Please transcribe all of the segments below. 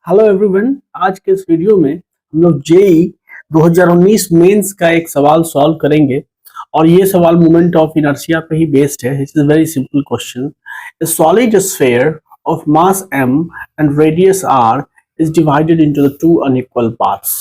Hello everyone. आज के इस वीडियो में हम लोग जेई 2019 मेंस का एक सवाल सॉल्व करेंगे और ये सवाल मोमेंट ऑफ इनर्शिया पे ही बेस्ड है। It's a very simple question. A solid sphere of mass m and radius r is divided into the two unequal parts।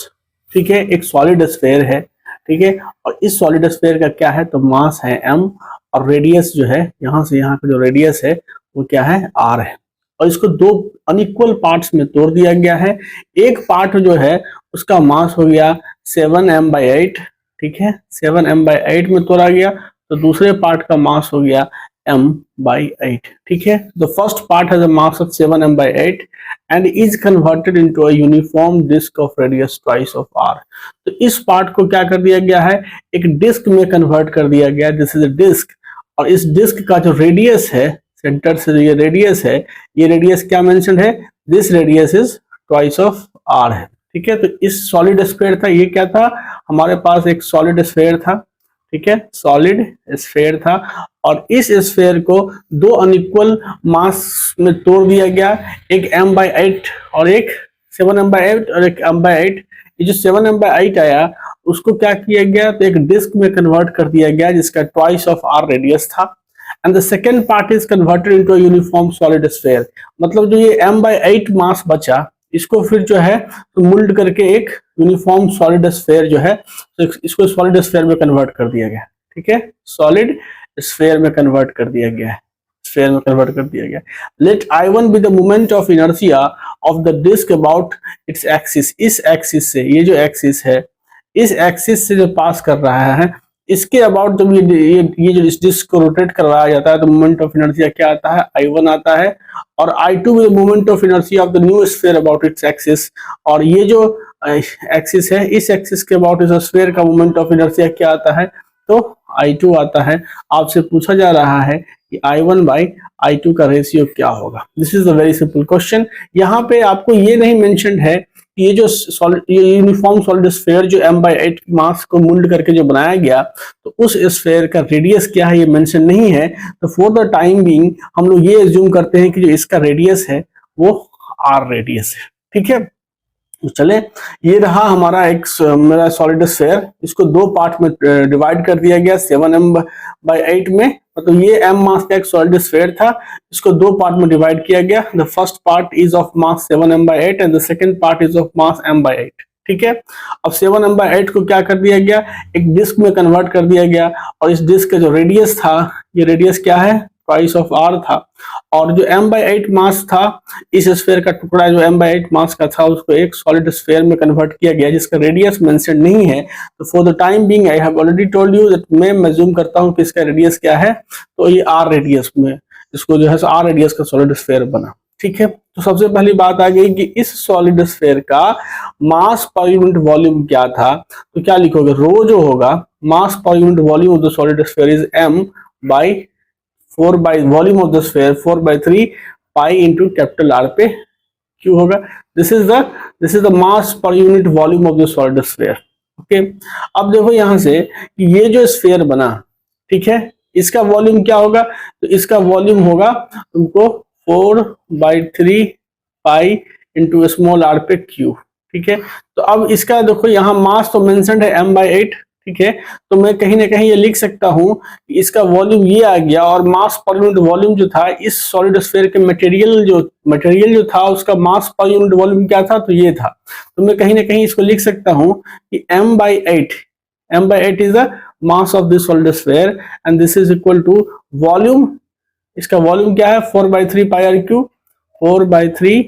ठीक है, एक सॉलिड स्फेयर है। ठीक है, और इस सॉलिड स्फेयर का क्या है, तो मास है m और रेडियस जो है यहाँ से यहाँ का जो रेडियस है वो क्या है, r है। और इसको दो अनइक्वल पार्ट्स में तोड़ दिया गया है। एक पार्ट जो है उसका मास हो गया 7m/8। ठीक है, 7m/8 में तोड़ा गया। तो दूसरे पार्ट का मास हो गया m/8। ठीक है, the first part has a mass of 7m/8 and is converted into a uniform disc of radius twice of r। तो इस पार्ट को क्या कर दिया गया है, एक डिस्क में कन्वर्ट कर दिया गया। दिस इज अ डिस्क, और इस डिस्क का जो रेडियस है, सेंटर से ये रेडियस है, ये रेडियस क्या मेंशन है, this radius is twice of r है। ठीक है, तो इस सॉलिड स्फीयर था, ये क्या था, हमारे पास एक सॉलिड स्फीयर था। ठीक है, सॉलिड स्फीयर था और इस स्फीयर को दो अनइक्वल मास में तोड़ दिया गया, एक m/8 और एक 7m/8 और एक m/8। ये जो 7m/8 आया उसको क्या किया गया, तो एक डिस्क में कन्वर्ट कर दिया गया जिसका ट्वाइस ऑफ r रेडियस था। And the second part is converted into a uniform solid sphere. मतलब जो ये m/8 मास बचा, इसको फिर जो है तो मोल्ड करके एक यूनिफॉर्म सॉलिड स्फीयर जो है, तो इसको सॉलिड स्फीयर में कन्वर्ट कर दिया गया। ठीक है, सॉलिड स्फीयर में कन्वर्ट कर दिया गया है, स्फीयर में कन्वर्ट कर दिया गया। Let I1 be the moment of inertia of the disc about its axis. इस एक्सिस से, ये जो एक्सिस है, इस एक्सिस से जो पास कर रहा है, इसके अबाउट जब ये जो इस डिस्क को रोटेट करवाया जाता है तो मोमेंट ऑफ इनर्शिया क्या आता है, I1 आता है। और I2 with moment of inertia of the new sphere about its axis. और ये जो एक्सिस है, इस एक्सिस के अबाउट इस स्फीयर का मोमेंट ऑफ इनर्शिया क्या आता है, तो I2 आता है। आपसे पूछा जा रहा है कि I1/I2 का रेशियो क्या होगा। This is a very simple question. यहाँ पे आपको ये नहीं मेंशन्ड है कि ये जो ये यूनिफॉर्म सॉलिड स्फीयर जो m/8 मास को मोल्ड करके जो बनाया गया, तो उस स्फीयर का रेडियस क्या है ये मेंशन नहीं है। तो फॉर द टाइम बीइंग हम लोग ये एज्यूम करते हैं कि जो इसका रेडियस है वो r रेडियस है। ठीक है, तो चले, ये रहा हमारा एक मेरा सॉलिड स्फीयर। इसको दो पार्ट में डिवाइड कर दिया गया 7m/8 में। तो ये m मास का एक सॉलिड स्फीयर था, इसको दो पार्ट में डिवाइड किया गया। The first part is of mass 7m/8 and the second part is of mass m/8। ठीक है, अब 7m/8 को क्या कर दिया गया, एक डिस्क में कन्वर्ट कर दिया गया। और इस डिस्क का जो रेडियस था, ये रेडियस क्या है, ट्वाइस ऑफ r था। और जो m/8 मास था, इस स्फीयर का टुकड़ा जो m/8 मास का था, उसको एक सॉलिड स्फीयर में कन्वर्ट किया गया जिसका रेडियस मेंशन नहीं है। तो for the time being I have already told you that मैं अज्यूम करता हूं कि इसका रेडियस क्या है, तो ये r रेडियस में इसको जो है r रेडियस का सॉलिड स्फीयर बना। ठीक है, तो सबसे पहली बात आ गई कि इस सॉलिड स्फीयर का मास पर यूनिट वॉल्यूम क्या था। तो क्या लिखोगे, रो जो होगा, mass per unit volume of the solid sphere is m/4 by volume of the sphere 4/3 pi into capital R पे Q होगा। This is the mass per unit volume of the solid sphere. Okay, अब देखो यहां से कि ये जो sphere बना, ठीक है, इसका वॉल्यूम क्या होगा, तो इसका वॉल्यूम होगा तुमको 4/3 पाई इंटू स्मॉल r पे Q। ठीक है, तो अब इसका देखो यहाँ मास तो मेंशन्ड है m/8। ठीक है, तो मैं कहीं ना कहीं ये लिख सकता हूं कि इसका वॉल्यूम ये आ गया, और मास पर यूनिट वॉल्यूम जो था इस सॉलिड स्फीयर के मटेरियल जो था उसका मास पर यूनिट वॉल्यूम क्या था, तो ये था। तो मैं कहीं ना कहीं इसको लिख सकता हूं कि m/8 is the mass of this solid sphere and this is equal to volume. इसका वॉल्यूम क्या है, 4/3 पाई r क्यू। 4/3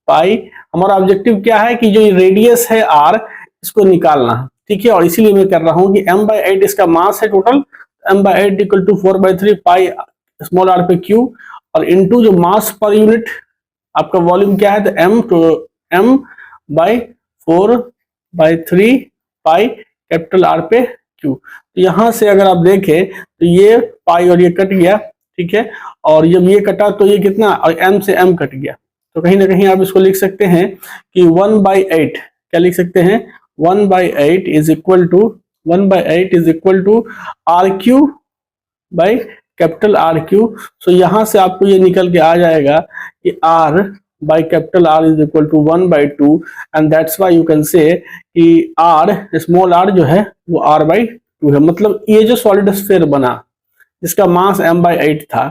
पाई, हमारा ऑब्जेक्टिव क्या है कि जो रेडियस है r, इसको निकालना। ठीक है, और इसीलिए मैं कर रहा हूं कि m/8 इसका मास है total, m/8 equal to 4/3 pi small r पे Q, और इनटू जो मास पर यूनिट आपका वॉल्यूम क्या है, तो m/4/3 पाई कैपिटल R पे Q। तो यहां से अगर आप देखें तो ये पाई और ये कट गया। ठीक है, और जब ये कटा तो ये कितना, और m से m कट गया। तो कहीं ना कहीं आप इसको लिख सकते हैं कि 1/8, क्या लिख सकते हैं, 1/8 is equal to RQ by capital RQ। सो यहां से आपको ये निकल के आ जाएगा कि R by capital R is equal to 1/2 and that's why you can say कि R small r जो है वो R/2 है। मतलब ये जो सॉलिड स्फीयर बना जिसका मास m/8 था,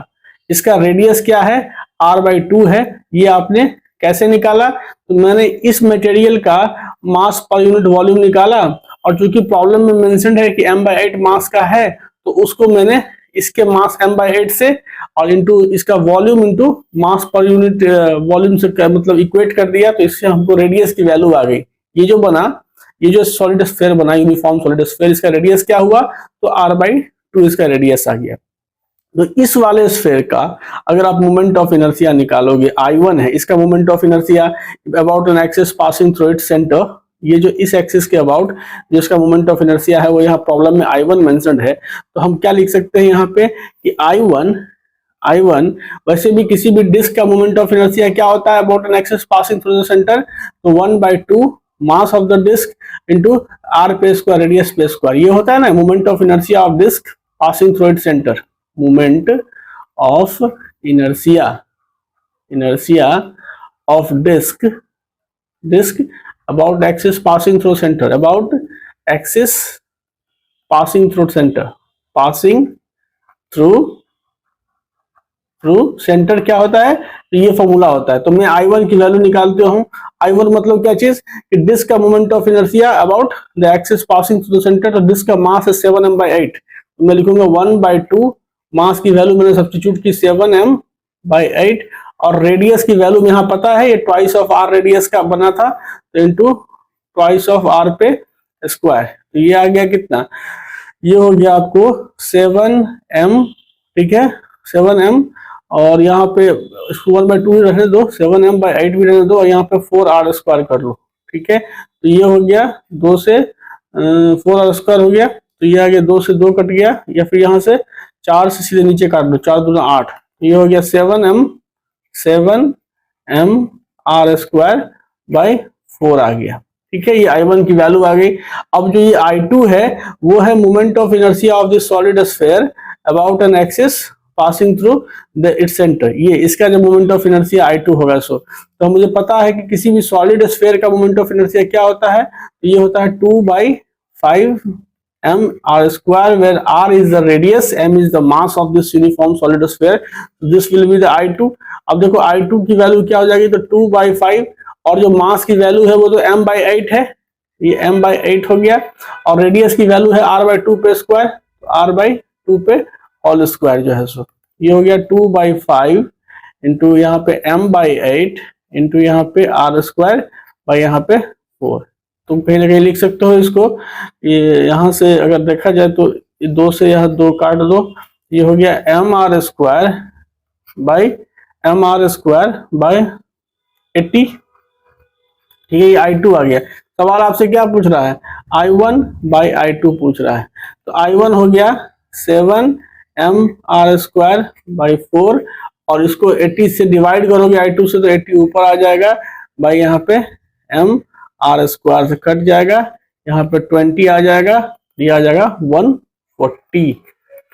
इसका रेडियस क्या है R/2 है। ये आपने कैसे निकाला? तो मैंने इस मटेरियल का मास पर यूनिट वॉल्यूम निकाला और चूंकि प्रॉब्लम में मेंशन्ड है कि m/8 मास का है तो उसको मैंने इसके मास m/8 से और इंटू इसका volume into mass per unit volume से मतलब इक्वेट कर दिया, तो इससे हमको रेडियस की वैल्यू आ गई। ये जो बना, ये जो सॉलिड स्फीयर बना यूनिफॉर्म सॉलिड स्फीयर, इसका रेडियस क्या हुआ? तो R/2 इसका रेडियस आ गया। तो इस वाले स्फीयर का अगर आप मोमेंट ऑफ इनर्शिया निकालोगे, I1 है, इसका moment of inertia about an axis passing through its centre, ये जो इस एक्सिस के अबाउट जो इसका मोमेंट ऑफ इनर्शिया है वो यहाँ प्रॉब्लम में I1 मेंशन्ड है। तो हम क्या लिख सकते हैं यहाँ पे कि I1 वैसे भी किसी भी डिस्क का मोमेंट ऑफ इनर्शिया क्या होता है about an axis passing through the centre, तो 1/2 mass of the disc into r पे स्क्वायर रेडियस पे स्क्वायर, ये होता है ना moment of inertia of disc passing through its centre. Moment of inertia of disk about axis passing through center, about axis passing through center, passing through center क्या होता है? तो ये फॉर्मूला होता है। तो मैं I1 की वैल्यू निकालते हूँ। I1 मतलब क्या चीज कि डिस्क का moment of inertia about the axis passing through the centre. तो डिस्क का मास है 7m/8, तो मैं लिखूंगा 1/2 मास की वैल्यू मैंने सब्स्टिट्यूट की 7m/8 और रेडियस की वैल्यू यहाँ पता है, ये ट्वाइस ऑफ r रेडियस का बना था, तो इंटू ट्वाइस ऑफ r पे स्क्वायर। तो ये आ गया कितना? ये हो गया आपको 7m, ठीक है 7m, और यहाँ पे 1/2 रहने दो, 7m/8 भी रहने दो और यहाँ पे 4r स्क्वायर कर लो, ठीक है। तो ये हो गया 2 से 4r स्क्वायर हो गया, तो ये आ गया 2 से 2 कट गया, या फिर यहाँ से 4 से सीधे नीचे काट दो, 4 दूना 8, ये हो गया 7m r स्क्वायर बाई 4 आ गया, ठीक है। ये I1 की वैल्यू आ गई। अब जो ये I2 है वो है moment of inertia of this solid sphere about an axis passing through the its centre, ये इसका जो मोमेंट ऑफ इनर्शिया I2 होगा। तो मुझे पता है कि किसी भी सॉलिड स्फीयर का मोमेंट ऑफ इनर्शिया क्या होता है, तो ये होता है 2/5 m r square, where r is the radius, m is the mass of this uniform solid sphere. This will be the I2। अब देखो I2 की वैल्यू क्या हो जाएगी, तो 2/5 और जो मास की वैल्यू है वो तो m/8 है, ये m/8 हो गया, और रेडियस की वैल्यू है r/2 पे स्क्वायर, r/2 पे होल स्क्वायर जो है। सो ये हो गया 2/5 इंटू यहाँ पे m/8 इंटू यहाँ पे r स्क्वायर बाई यहाँ पे 4। तुम कहीं ना कहीं लिख सकते हो इसको, ये यहाँ से अगर देखा जाए तो 2 से यह 2 काट दो, ये हो गया mr स्क्वायर बाई 80, ठीक है। ये I2 आ गया। सवाल आपसे क्या पूछ रहा है, I1/I2 पूछ रहा है। तो I1 हो गया 7mr स्क्वायर बाई 4 और इसको 80 से डिवाइड करोगे I2 से तो 80 ऊपर आ जाएगा, बाई यहाँ पे mr स्क्वायर से कट जाएगा, यहाँ पे 20 आ जाएगा, ये आ जाएगा 140,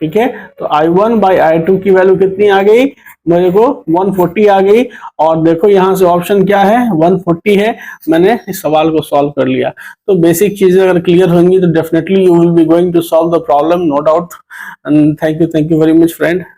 ठीक है। तो I1/I2 की वैल्यू कितनी आ गई मेरे को, 140 आ गई। और देखो यहाँ से ऑप्शन क्या है, 140 है। मैंने इस सवाल को सॉल्व कर लिया। तो बेसिक चीजें अगर क्लियर होंगी तो definitely you will be going to solve the problem, no doubt. And thank you very much friend.